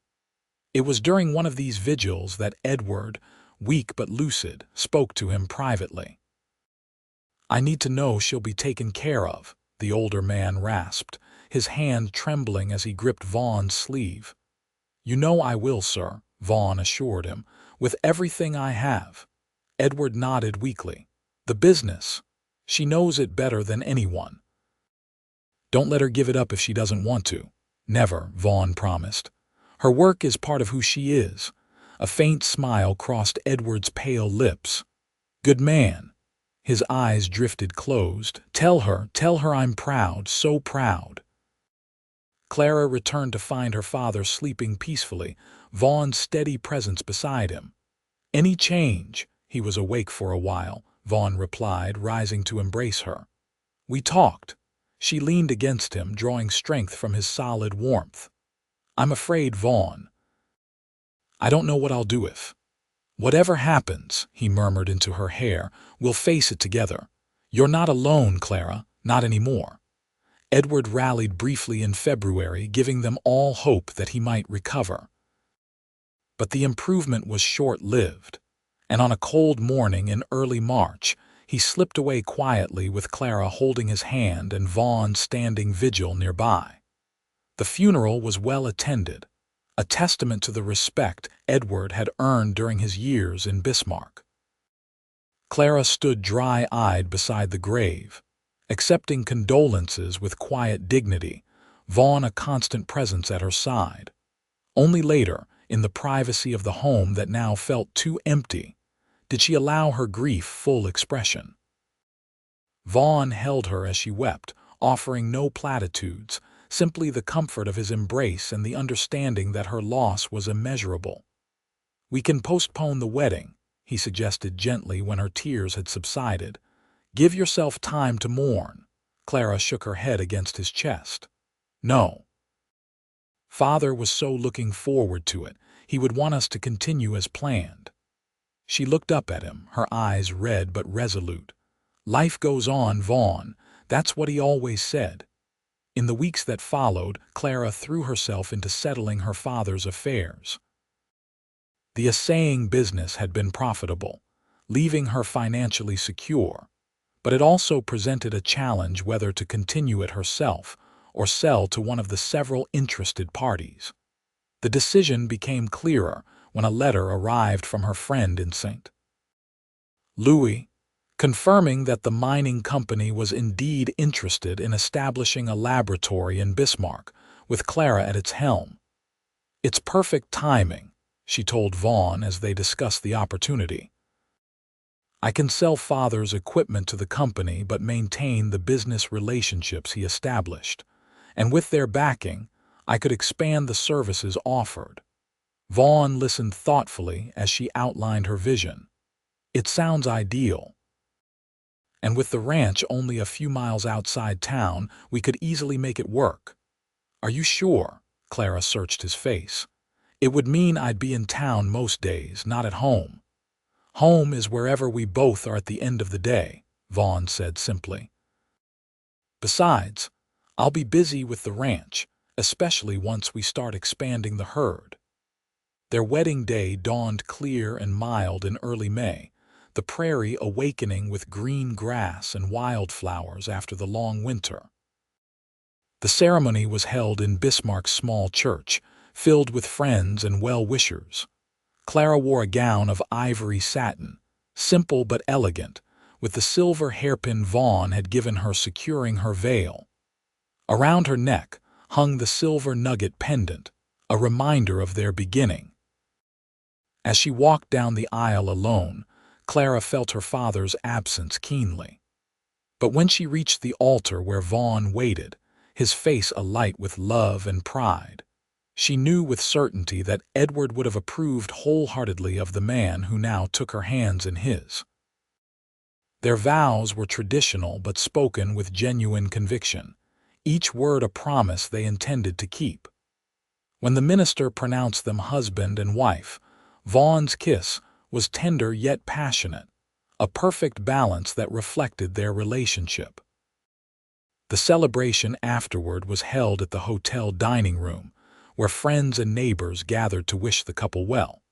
It was during one of these vigils that Edward, weak but lucid, spoke to him privately. I need to know she'll be taken care of, the older man rasped, his hand trembling as he gripped Vaughn's sleeve. You know I will, sir, Vaughn assured him, with everything I have. Edward nodded weakly. The business. She knows it better than anyone. Don't let her give it up if she doesn't want to. Never, Vaughn promised. Her work is part of who she is. A faint smile crossed Edward's pale lips. Good man. His eyes drifted closed. Tell her I'm proud, so proud. Clara returned to find her father sleeping peacefully, Vaughn's steady presence beside him. Any change? He was awake for a while, Vaughn replied, rising to embrace her. We talked. She leaned against him, drawing strength from his solid warmth. I'm afraid, Vaughn. I don't know what I'll do if. Whatever happens, he murmured into her hair, we'll face it together. You're not alone, Clara, not anymore. Edward rallied briefly in February, giving them all hope that he might recover. But the improvement was short-lived, and on a cold morning in early March, he slipped away quietly with Clara holding his hand and Vaughn standing vigil nearby. The funeral was well attended, a testament to the respect Edward had earned during his years in Bismarck. Clara stood dry-eyed beside the grave, accepting condolences with quiet dignity. Vaughn a constant presence at her side. Only later, in the privacy of the home that now felt too empty, did she allow her grief full expression. Vaughn held her as she wept, offering no platitudes, simply the comfort of his embrace and the understanding that her loss was immeasurable. "We can postpone the wedding," he suggested gently when her tears had subsided. "Give yourself time to mourn." Clara shook her head against his chest. "No. Father was so looking forward to it. He would want us to continue as planned." She looked up at him, her eyes red but resolute. "Life goes on, Vaughn. That's what he always said." In the weeks that followed, Clara threw herself into settling her father's affairs. The assaying business had been profitable, leaving her financially secure, but it also presented a challenge whether to continue it herself or sell to one of the several interested parties. The decision became clearer when a letter arrived from her friend in St. Louis, confirming that the mining company was indeed interested in establishing a laboratory in Bismarck, with Clara at its helm. "It's perfect timing," she told Vaughn as they discussed the opportunity. "I can sell Father's equipment to the company but maintain the business relationships he established, and with their backing, I could expand the services offered." Vaughn listened thoughtfully as she outlined her vision. "It sounds ideal. And with the ranch only a few miles outside town, we could easily make it work." "Are you sure?" Clara searched his face. "It would mean I'd be in town most days, not at home." "Home is wherever we both are at the end of the day," Vaughn said simply. "Besides, I'll be busy with the ranch, especially once we start expanding the herd." Their wedding day dawned clear and mild in early May, the prairie awakening with green grass and wildflowers after the long winter. The ceremony was held in Bismarck's small church, filled with friends and well-wishers. Clara wore a gown of ivory satin, simple but elegant, with the silver hairpin Vaughn had given her securing her veil. Around her neck hung the silver nugget pendant, a reminder of their beginning. As she walked down the aisle alone, Clara felt her father's absence keenly. But when she reached the altar where Vaughn waited, his face alight with love and pride, she knew with certainty that Edward would have approved wholeheartedly of the man who now took her hands in his. Their vows were traditional but spoken with genuine conviction, each word a promise they intended to keep. When the minister pronounced them husband and wife, Vaughn's kiss was tender yet passionate, a perfect balance that reflected their relationship. The celebration afterward was held at the hotel dining room, where friends and neighbors gathered to wish the couple well.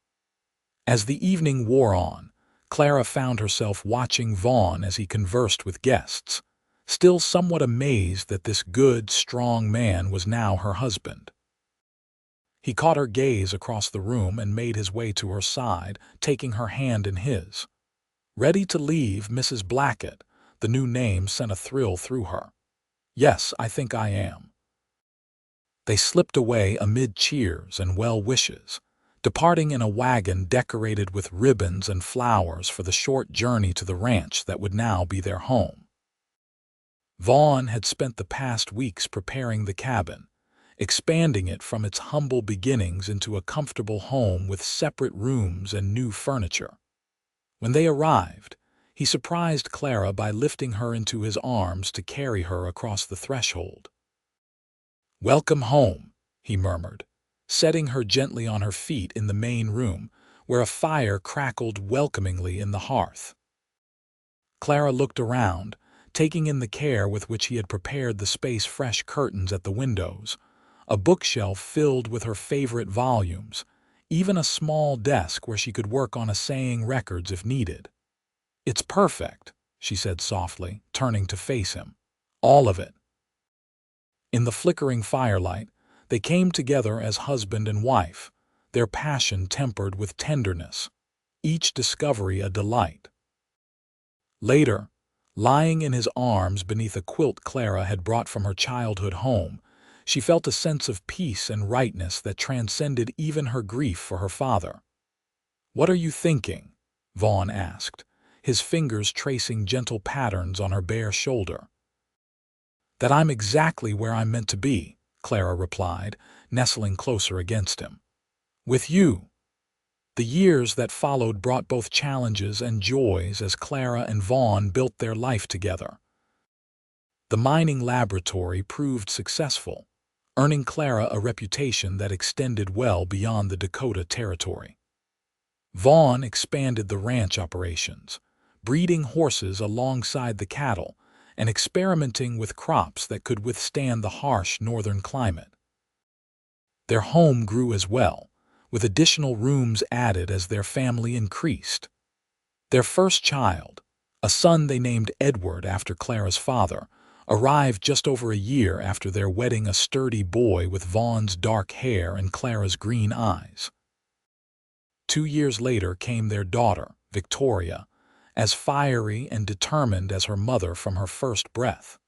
As the evening wore on, Clara found herself watching Vaughn as he conversed with guests, still somewhat amazed that this good, strong man was now her husband. He caught her gaze across the room and made his way to her side, taking her hand in his. "Ready to leave, Mrs. Blackett?" The new name sent a thrill through her. "Yes, I think I am." They slipped away amid cheers and well wishes, departing in a wagon decorated with ribbons and flowers for the short journey to the ranch that would now be their home. Vaughn had spent the past weeks preparing the cabin, expanding it from its humble beginnings into a comfortable home with separate rooms and new furniture. When they arrived, he surprised Clara by lifting her into his arms to carry her across the threshold. "Welcome home," he murmured, setting her gently on her feet in the main room, where a fire crackled welcomingly in the hearth. Clara looked around, taking in the care with which he had prepared the space-fresh curtains at the windows, a bookshelf filled with her favorite volumes, even a small desk where she could work on assaying records if needed. "It's perfect," she said softly, turning to face him. "All of it." In the flickering firelight, they came together as husband and wife, their passion tempered with tenderness, each discovery a delight. Later, lying in his arms beneath a quilt Clara had brought from her childhood home, She felt a sense of peace and rightness that transcended even her grief for her father. "What are you thinking?" Vaughn asked, his fingers tracing gentle patterns on her bare shoulder. "That I'm exactly where I'm meant to be," Clara replied, nestling closer against him. "With you." The years that followed brought both challenges and joys as Clara and Vaughn built their life together. The mining laboratory proved successful, earning Clara a reputation that extended well beyond the Dakota Territory. Vaughn expanded the ranch operations, breeding horses alongside the cattle and experimenting with crops that could withstand the harsh northern climate. Their home grew as well, with additional rooms added as their family increased. Their first child, a son they named Edward after Clara's father, arrived just over a year after their wedding, a sturdy boy with Vaughn's dark hair and Clara's green eyes. 2 years later came their daughter, Victoria, as fiery and determined as her mother from her first breath.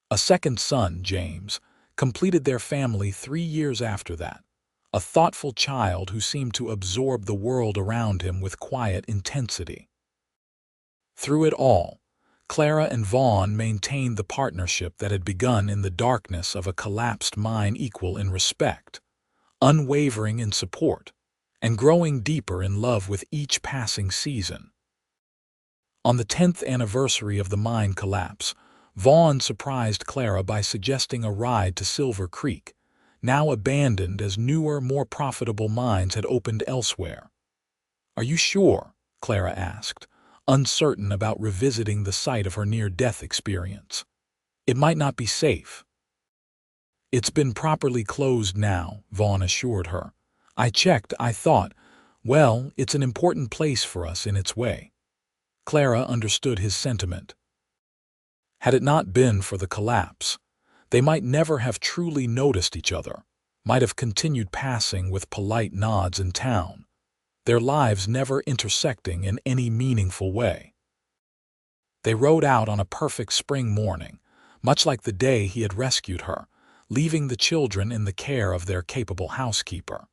A second son, James, completed their family 3 years after that, a thoughtful child who seemed to absorb the world around him with quiet intensity. Through it all, Clara and Vaughn maintained the partnership that had begun in the darkness of a collapsed mine, equal in respect, unwavering in support, and growing deeper in love with each passing season. On the 10th anniversary of the mine collapse, Vaughn surprised Clara by suggesting a ride to Silver Creek, now abandoned as newer, more profitable mines had opened elsewhere. "Are you sure?" Clara asked, uncertain about revisiting the site of her near-death experience. "It might not be safe." "It's been properly closed now," Vaughn assured her. "I checked. I thought, well, it's an important place for us in its way." Clara understood his sentiment. Had it not been for the collapse, they might never have truly noticed each other, might have continued passing with polite nods in town, their lives never intersecting in any meaningful way. They rode out on a perfect spring morning, much like the day he had rescued her, leaving the children in the care of their capable housekeeper.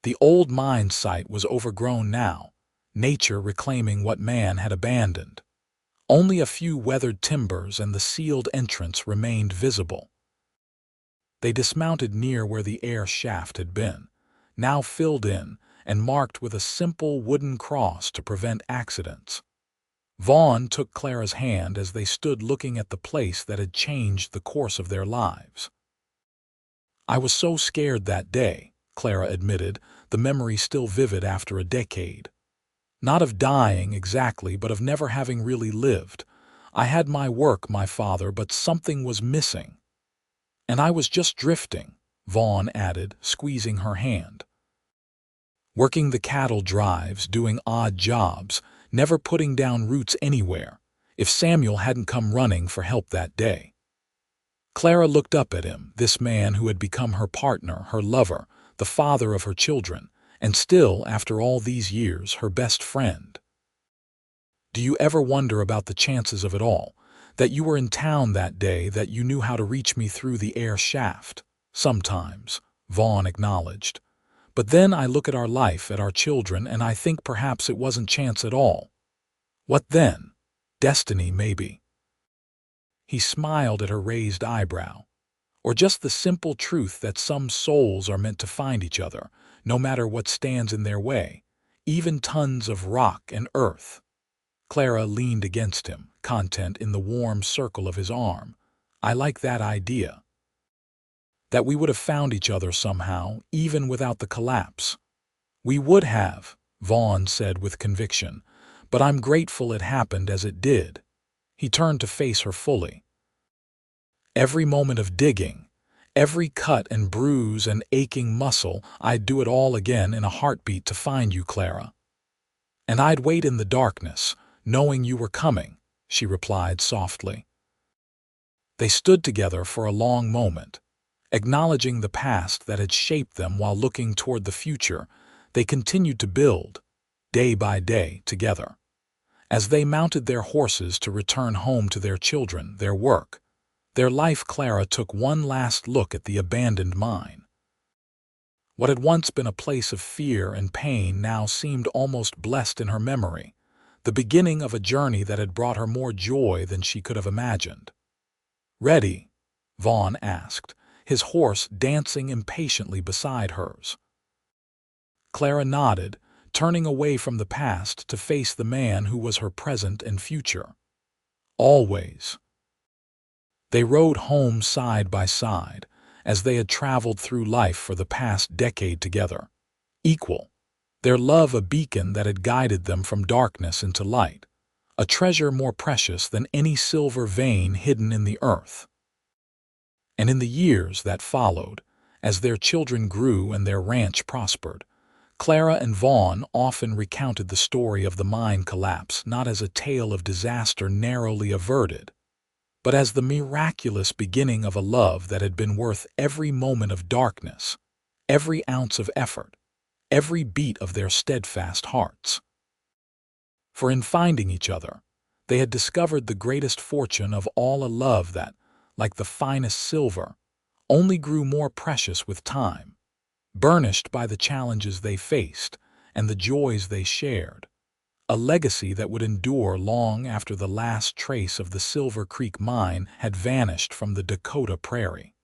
The old mine site was overgrown now, nature reclaiming what man had abandoned. Only a few weathered timbers and the sealed entrance remained visible. They dismounted near where the air shaft had been, now filled in and marked with a simple wooden cross to prevent accidents. Vaughn took Clara's hand as they stood looking at the place that had changed the course of their lives. "I was so scared that day," Clara admitted, the memory still vivid after a decade. "Not of dying exactly, but of never having really lived. I had my work, my father, but something was missing. And I was just drifting," Vaughn added, squeezing her hand. "Working the cattle drives, doing odd jobs, never putting down roots anywhere, if Samuel hadn't come running for help that day." Clara looked up at him, this man who had become her partner, her lover, the father of her children, and still, after all these years, her best friend. "Do you ever wonder about the chances of it all? That you were in town that day, that you knew how to reach me through the air shaft?" "Sometimes," Vaughn acknowledged. "But then I look at our life, at our children, and I think perhaps it wasn't chance at all." "What then?" "Destiny, maybe." He smiled at her raised eyebrow. "Or just the simple truth that some souls are meant to find each other, no matter what stands in their way, even tons of rock and earth." Clara leaned against him, content in the warm circle of his arm. "I like that idea. That we would have found each other somehow, even without the collapse." "We would have," Vaughn said with conviction, "but I'm grateful it happened as it did." He turned to face her fully. "Every moment of digging, every cut and bruise and aching muscle, I'd do it all again in a heartbeat to find you, Clara." "And I'd wait in the darkness, knowing you were coming," she replied softly. They stood together for a long moment, acknowledging the past that had shaped them while looking toward the future. They continued to build, day by day, together. As they mounted their horses to return home to their children, their work, Their life, Clara took one last look at the abandoned mine. What had once been a place of fear and pain now seemed almost blessed in her memory, the beginning of a journey that had brought her more joy than she could have imagined. "Ready?" Vaughn asked, his horse dancing impatiently beside hers. Clara nodded, turning away from the past to face the man who was her present and future. "Always." They rode home side by side, as they had traveled through life for the past decade together. Equal, their love a beacon that had guided them from darkness into light, a treasure more precious than any silver vein hidden in the earth. And in the years that followed, as their children grew and their ranch prospered, Clara and Vaughn often recounted the story of the mine collapse not as a tale of disaster narrowly averted, but as the miraculous beginning of a love that had been worth every moment of darkness, every ounce of effort, every beat of their steadfast hearts. For in finding each other, they had discovered the greatest fortune of all, a love that, like the finest silver, only grew more precious with time, burnished by the challenges they faced and the joys they shared, a legacy that would endure long after the last trace of the Silver Creek mine had vanished from the Dakota Prairie.